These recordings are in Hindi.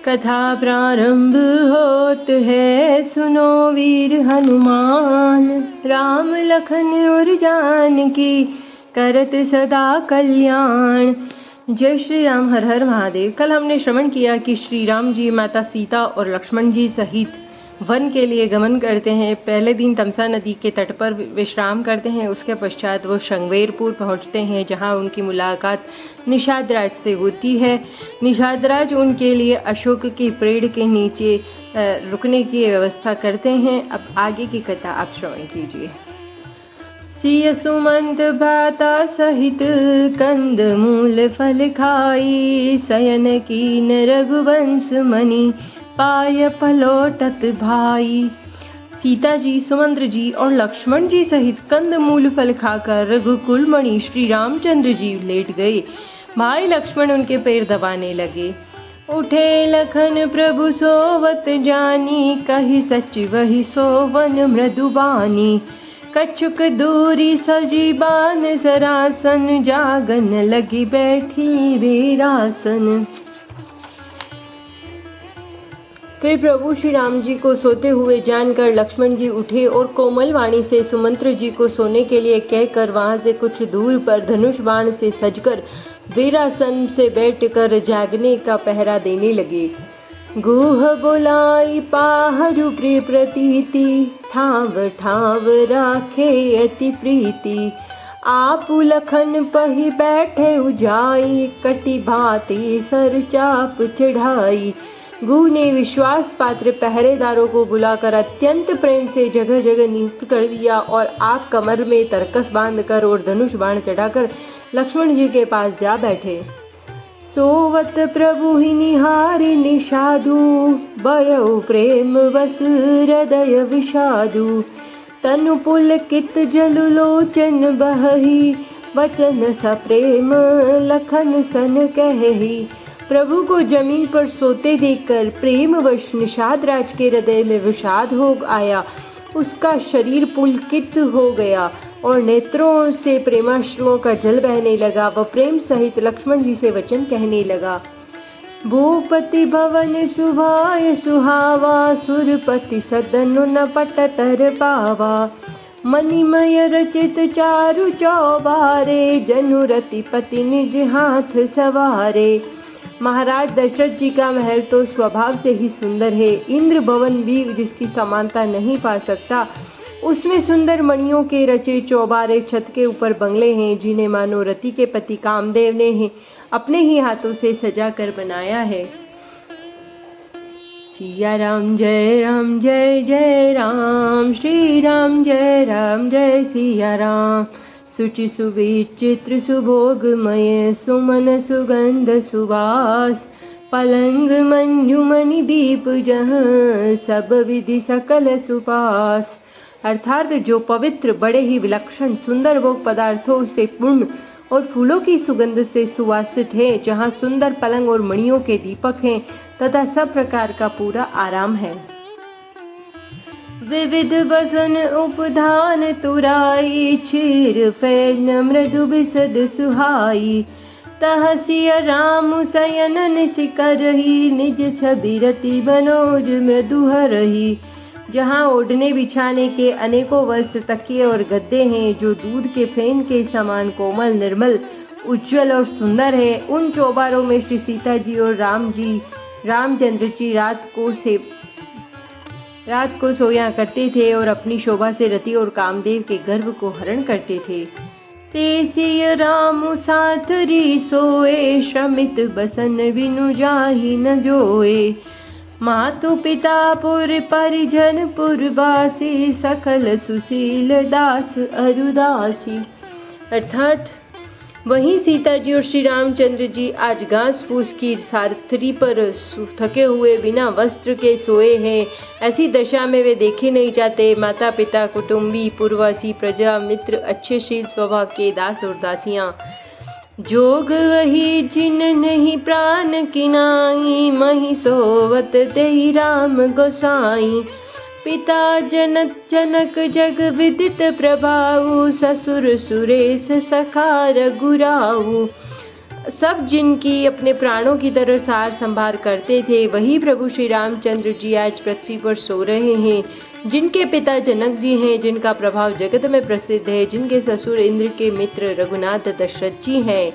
कथा प्रारंभ होत है, सुनो वीर हनुमान। राम लखन और जानकी करत सदा कल्याण। जय श्री राम। हर हर महादेव। कल हमने श्रवण किया कि श्री राम जी माता सीता और लक्ष्मण जी सहित वन के लिए गमन करते हैं। पहले दिन तमसा नदी के तट पर विश्राम करते हैं। उसके पश्चात वो शृंगवेरपुर पहुंचते हैं, जहां उनकी मुलाकात निषाद राज से होती है। निषाद राज उनके लिए अशोक के पेड़ के नीचे रुकने की व्यवस्था करते हैं। अब आगे की कथा आप श्रवण कीजिए। सिय सुमंत भाता सहित कंद मूल फल खाई, शयन कीन रघुवंश मणि पाय पलोटत भाई। सीता जी, सुमंत्र जी और लक्ष्मण जी सहित कंद मूल फल खाकर रघुकुल मणि श्री रामचंद्र जी लेट गए। भाई लक्ष्मण उनके पैर दबाने लगे। उठे लखन प्रभु सोवत जानी, कही सच वही सोवन मृदुबानी। कछुक दूरी सजी बान सरासन, जागन लगी बैठी वीरासन। फिर प्रभु श्री राम जी को सोते हुए जानकर लक्ष्मण जी उठे और कोमल वाणी से सुमंत्र जी को सोने के लिए कहकर वहां से कुछ दूर पर धनुष बाण से सजकर वीरासन से बैठकर जागने का पहरा देने लगे। गुह बोलाई पाहरु प्रिय प्रतीति, ठाव ठाव राखे अति प्रीति। आप लखन पही बैठे उजाई, कटी भांति सर चाप चढ़ाई। गुह ने विश्वास पात्र पहरेदारों को बुलाकर अत्यंत प्रेम से जगह जगह नियुक्त कर दिया और आप कमर में तरकस बांधकर और धनुष बाण चढ़ाकर लक्ष्मण जी के पास जा बैठे। सोवत प्रभु ही निहारी निषादु, बयउ प्रेम वस हृदय विषादु। तनु पुलकित जलु लोचन बहहि, वचन स प्रेम लखन सन कहहि। प्रभु को जमीन पर सोते देखकर प्रेमवश निषाद राज के हृदय में विषाद हो आया। उसका शरीर पुलकित हो गया और नेत्रों से प्रेमाश्रुओं का जल बहने लगा। वह प्रेम सहित लक्ष्मण जी से वचन कहने लगा। भूपति भवन सुभाय सुहावा, सुरपति सदन न पटतर पावा। मणिमय रचित चारु चौबारे, जनुरति पति निज हाथ सवारे। महाराज दशरथ जी का महल तो स्वभाव से ही सुंदर है। इंद्र भवन भी जिसकी समानता नहीं पा सकता। उसमें सुंदर मणियों के रचे चौबारे छत के ऊपर बंगले हैं, जिन्हें मानो रति के पति कामदेव ने अपने ही हाथों से सजा कर बनाया है। सिया राम जय जय राम, श्री राम जय सिया राम। सुचि सुविचित्र सुभोगमय, सुमन सुगंध सुवास। पलंग मंजुमणि दीप जहाँ, सब विधि सकल सुपास। अर्थात जो पवित्र, बड़े ही विलक्षण सुंदर भोग पदार्थों से पूर्ण और फूलों की सुगंध से सुवासित है, जहाँ सुंदर पलंग और मणियों के दीपक हैं तथा सब प्रकार का पूरा आराम है। विविध बसन उपधान तुराई, क्षीर फैन मृदु बिसद सुहाई। तह सिय राम शयन निशिकरहि, निज छवि रति मनोज मृदु हरहि। जहाँ ओढ़ने बिछाने के अनेकों वस्त्र, तकिए और गद्दे हैं, जो दूध के फेन के समान कोमल, निर्मल, उज्जवल और सुंदर है। उन चौबारों में श्री सीता जी और रामचंद्र जी रात को सोया करते थे और अपनी शोभा से रति और कामदेव के गर्भ को हरण करते थे। ते सिय राम साथरी सोए, श्रमित बसन बिनु जाहि न जोए। मातु पिता पुर परिजन पुरवासी, सकल सुशील दास अरुदासी। अर्थात वहीं सीता जी और श्री रामचंद्र जी आज घास फूस की सारथी पर थके हुए बिना वस्त्र के सोए हैं। ऐसी दशा में वे देखे नहीं जाते। माता पिता, कुटुंबी, पूर्ववासी, प्रजा, मित्र, अच्छे शील स्वभाव के दास और दासियां। जोग वही जिन नहीं प्राण किनाई, मही सोवत तेहि राम गोसाई। पिता जनक जग विदित प्रभाऊ, ससुर सुरेश सखा रघुराऊ। सब जिनकी अपने प्राणों की तरह सार संभाल करते थे, वही प्रभु श्री रामचंद्र जी आज पृथ्वी पर सो रहे हैं। जिनके पिता जनक जी हैं, जिनका प्रभाव जगत में प्रसिद्ध है, जिनके ससुर इंद्र के मित्र रघुनाथ दशरथ जी हैं।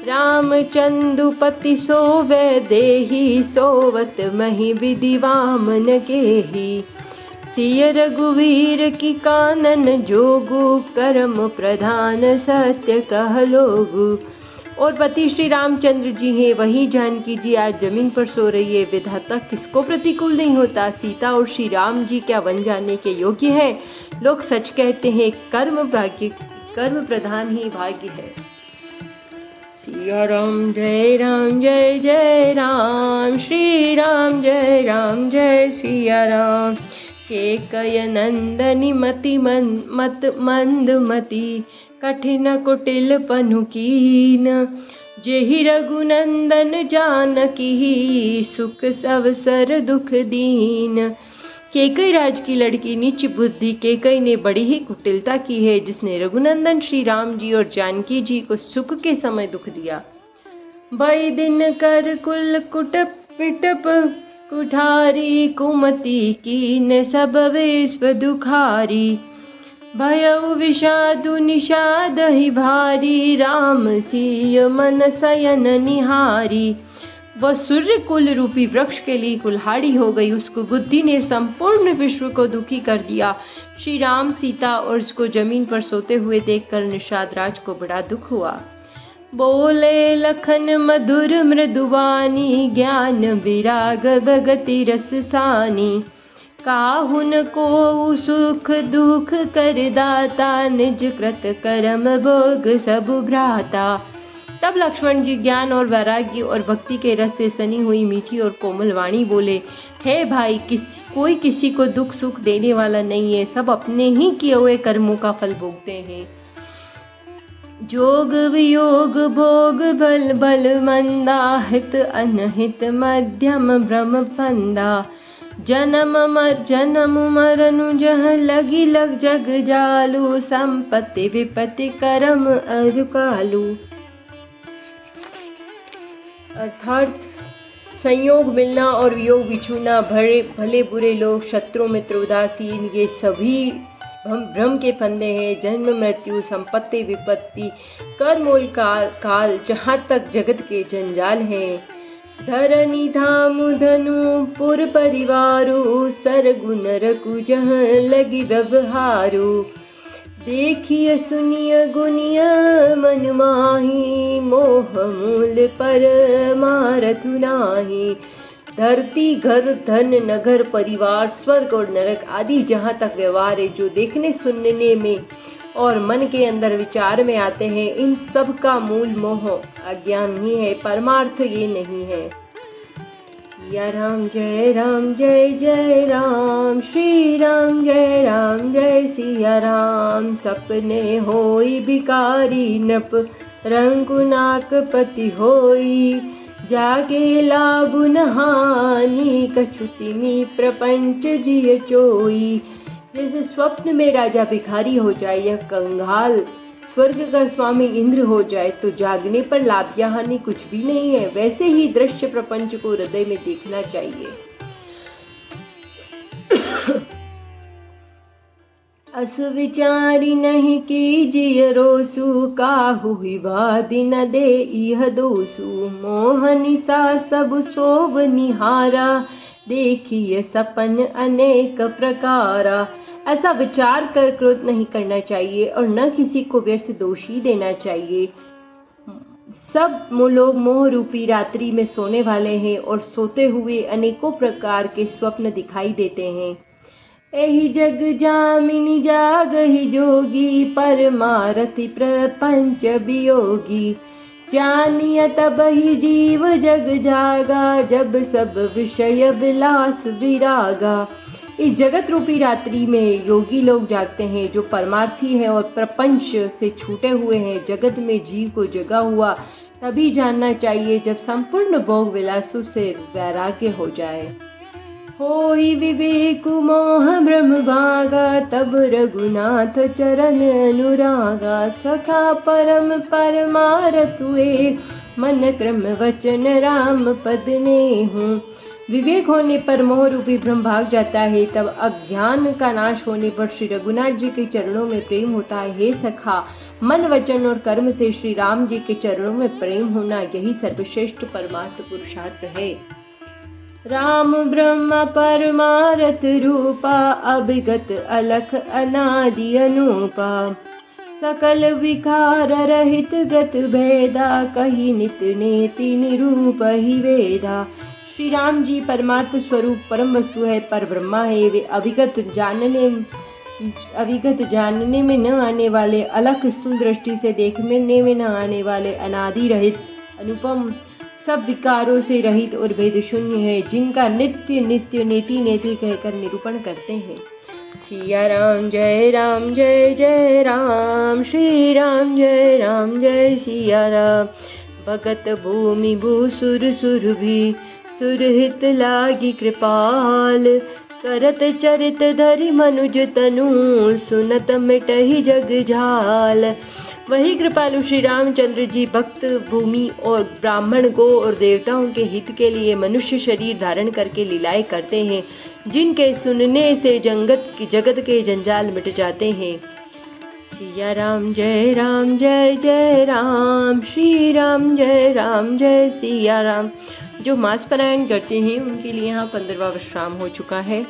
रामचंदुपति सोवे देहि, सोवत मही विधि वामन गेहि। सिय रघुवीर की कानन जोगु, करम प्रधान सत्य कह लोगु। और पति श्री रामचंद्र जी हैं, वही जानकी जी आज जमीन पर सो रही है। विधाता किसको प्रतिकूल नहीं होता। सीता और श्री राम जी क्या वन जाने के योग्य हैं। लोग सच कहते हैं, कर्म प्रधान ही भाग्य है। सिया राम जय जय राम, श्री राम जय सिया राम। केकय नंदनी मति मत मंदमती, कठिन कुटिल पनु कीन। जेहि रघुनंदन जानकी, सुख अवसर दुख दीन। केकई राज की लड़की नीच बुद्धि केकई ने बड़ी ही कुटिलता की है, जिसने रघुनंदन श्री राम जी और जानकी जी को सुख के समय दुख दिया। भय दिन कर कुल कुटप पिटप, कुठारी कुमति कीन सब विश्व दुखारी। भयउ विषादु निषाद ही भारी, राम सिय मन शयन निहारी। वह सूर्य कुल रूपी वृक्ष के लिए कुल्हाड़ी हो गई। उसको बुद्धि ने संपूर्ण विश्व को दुखी कर दिया। श्री राम, सीता और उसको जमीन पर सोते हुए देखकर निषाद राज को बड़ा दुख हुआ। बोले लखन मधुर मृदुवानी, ज्ञान विराग भगति रस सानी। काहुन को सुख दुख कर दाता, निज कृत कर्म भोग सब भ्राता। तब लक्ष्मण जी ज्ञान और वैराग्य और भक्ति के रस से सनी हुई मीठी और कोमल वाणी बोले, हे भाई, कोई किसी को दुख सुख देने वाला नहीं है। सब अपने ही किए हुए कर्मों का फल भोगते हैं। जोग वियोग भोग बल बल मंदा, हित अनहित मध्यम भ्रम फंदा। जन्म मरनु जह लगी लग जग जालू, संपत्ति विपत्ति कर्म अरुकालू। अर्थात संयोग मिलना और वियोग बिछुड़ना, भले बुरे लोग, शत्रु मित्र उदासीन, ये सभी भ्रम के फंदे हैं। जन्म मृत्यु, संपत्ति विपत्ति, कर्म और काल, जहाँ तक जगत के जंजाल हैं। धरनी धामु धनु पुर परिवारु, सरगुन रकु जहाँ लगी व्यवहारु। देखिए सुनिए गुनिय मन माही, मोह मूल पर मारथु नाही। धरती, घर, धन, नगर, परिवार, स्वर्ग और नरक आदि जहाँ तक व्यवहार है, जो देखने सुनने में और मन के अंदर विचार में आते हैं, इन सब का मूल मोह अज्ञान ही है। परमार्थ ये नहीं है। सिया राम जय राम, श्री राम जय सिया राम। सपने होई भिकारी नप, रंगुनाक पति होई। जागे लाभ न हानि, कछुतिमी प्रपंच जिय चोई। जैसे स्वप्न में राजा भिखारी हो जाए या कंगाल स्वर्ग का स्वामी इंद्र हो जाए, तो जागने पर लाभ या हानि कुछ भी नहीं है। वैसे ही दृश्य प्रपंच को हृदय में देखना चाहिए। अस विचारी नहीं कीजिए रोसु, काहु विवादि न दे इह दोसु। मोहनि सा सब सोव निहारा, देखिए सपन अनेक प्रकारा। ऐसा विचार कर क्रोध नहीं करना चाहिए और न किसी को व्यर्थ दोषी देना चाहिए। सब लोग मोह रूपी रात्रि में सोने वाले हैं और सोते हुए अनेकों प्रकार के स्वप्न दिखाई देते हैं। एहि जग जामिनी जागहि जोगी, परमारथि प्रपंच वियोगी। जानिय तब ही जीव जग जागा, जब सब विषय विलास विरागा। इस जगत रूपी रात्रि में योगी लोग जागते हैं, जो परमार्थी हैं और प्रपंच से छूटे हुए हैं। जगत में जीव को जगा हुआ तभी जानना चाहिए, जब संपूर्ण भोग विलासों से वैराग्य हो जाए। होई विवेक मोह ब्रह्म भागा, तब रघुनाथ चरण अनुरागा। सखा परम परमारथ हुए, मन क्रम वचन राम पद ने हूँ। विवेक होने पर मोह रूपी भ्रम भाग जाता है, तब अज्ञान का नाश होने पर श्री रघुनाथ जी के चरणों में प्रेम होता है। हे सखा, मन वचन और कर्म से श्री राम जी के चरणों में प्रेम होना, यही सर्वश्रेष्ठ परमार्थ पुरुषार्थ है। राम ब्रह्म परमारथ रूपा, अभिगत अलख अनादि अनूपा। सकल विकार रहित गत भेदा, कही नित नेति निरूप ही वेदा। श्री राम जी परमार्थ स्वरूप परम वस्तु है, पर ब्रह्मा है। वे अविगत जानने में न आने वाले, अलख स्थूल दृष्टि से देखने में न आने वाले, अनादि रहित अनुपम, सब विकारों से रहित और भेद शून्य है, जिनका नित्य नित्य नेति नेति कहकर निरूपण करते हैं। सिया राम जय जय राम, श्री राम जय सिया राम। भगत भूमि भू सुर सुर भी, सुरहित लागी कृपाल। करत चरित धरि मनुज तनु, सुनत मिटहि जग झाल। वही कृपालु श्री रामचंद्र जी भक्त भूमि और ब्राह्मण गो और देवताओं के हित के लिए मनुष्य शरीर धारण करके लीलाएं करते हैं, जिनके सुनने से जगत के जंजाल मिट जाते हैं। सिया राम जय जय राम, श्री राम जय सिया राम। जो मास पारायण करते हैं उनके लिए यहाँ 15वां विश्राम हो चुका है।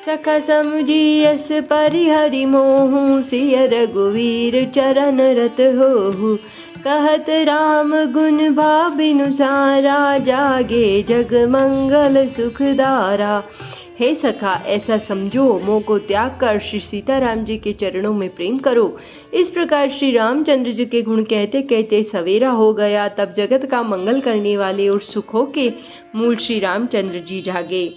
सखा समझी यस परिहरि मोहु, सिय रघुवीर चरण रत होहु। कहत राम गुण भाबिनु सारा, जागे जग मंगल सुखदारा। हे सखा, ऐसा समझो, मोह को त्याग कर श्री सीताराम जी के चरणों में प्रेम करो। इस प्रकार श्री रामचंद्र जी के गुण कहते कहते सवेरा हो गया। तब जगत का मंगल करने वाले और सुखों के मूल श्री रामचंद्र जी जागे।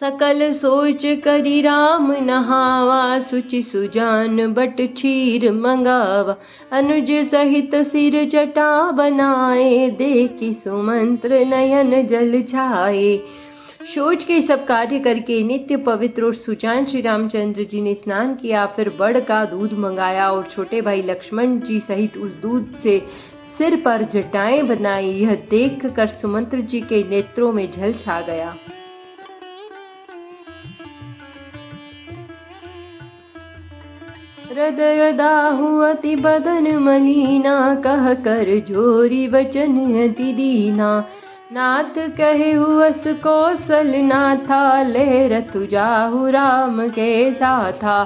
सकल सोच करी राम नहावा, सुचि सुजान बट क्षीर मंगावा। अनुज सहित सिर जटा बनाए, देखी सुमंत्र नयन जल छाए। शौच के सब कार्य करके नित्य पवित्र और सुजान श्री रामचंद्र जी ने स्नान किया, फिर बड़ का दूध मंगाया और छोटे भाई लक्ष्मण जी सहित उस दूध से सिर पर जटाएं बनाई। यह देख कर सुमंत्र जी के नेत्रों में जल छा गया। हृदय दाहु अति बदन मलिना, कह कर जोरी वचन अति दीना। नाथ कहे हुअस कौशल नाथा, ले रथु जाहु राम के साथा।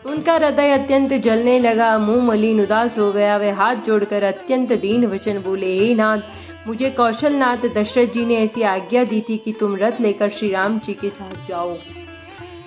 उनका हृदय अत्यंत जलने लगा, मुंह मलिन उदास हो गया। वे हाथ जोड़कर अत्यंत दीन वचन बोले, हे नाथ, मुझे कौशलनाथ दशरथ जी ने ऐसी आज्ञा दी थी कि तुम रथ लेकर श्री राम जी के साथ जाओ।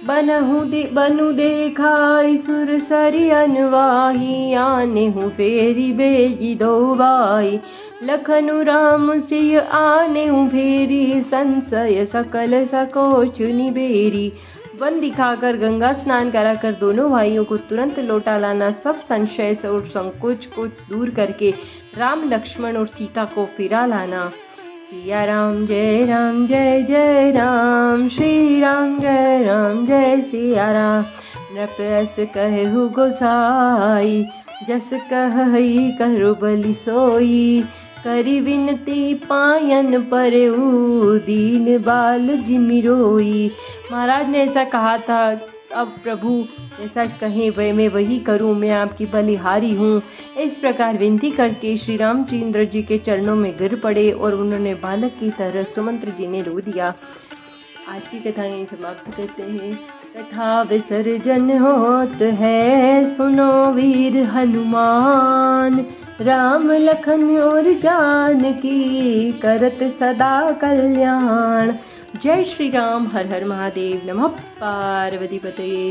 बनु देखाई सुर सरि अनवाही, आने हूँ फेरी बेगी दो बाई। लखनु राम सिय आने हूँ फेरी, संशय सकल सकोच निबेरी। वन दिखाकर गंगा स्नान कराकर दोनों भाइयों को तुरंत लौटा लाना, सब संशय और संकोच को दूर करके राम लक्ष्मण और सीता को फिरा लाना। सिया राम जय जय राम, श्री राम जय सिया राम। नृपयस कहु गोसाई, जस कहई करु बलि सोई। करी विनती पायन परऊ, दीन बाल जिमि रोई। महाराज ने ऐसा कहा था, अब प्रभु ऐसा कहें मैं वही करूं, मैं आपकी बलिहारी हूँ। इस प्रकार विनती करके श्री रामचंद्र जी के चरणों में गिर पड़े और उन्होंने बालक की तरह सुमंत्र जी ने रो दिया। आज की कथा यहीं समाप्त करते हैं। कथा विसर्जन होत है, सुनो वीर हनुमान। राम लखन और जानकी, करत सदा कल्याण। जय श्री राम। हर हर महादेव। नमः पार्वती पतये।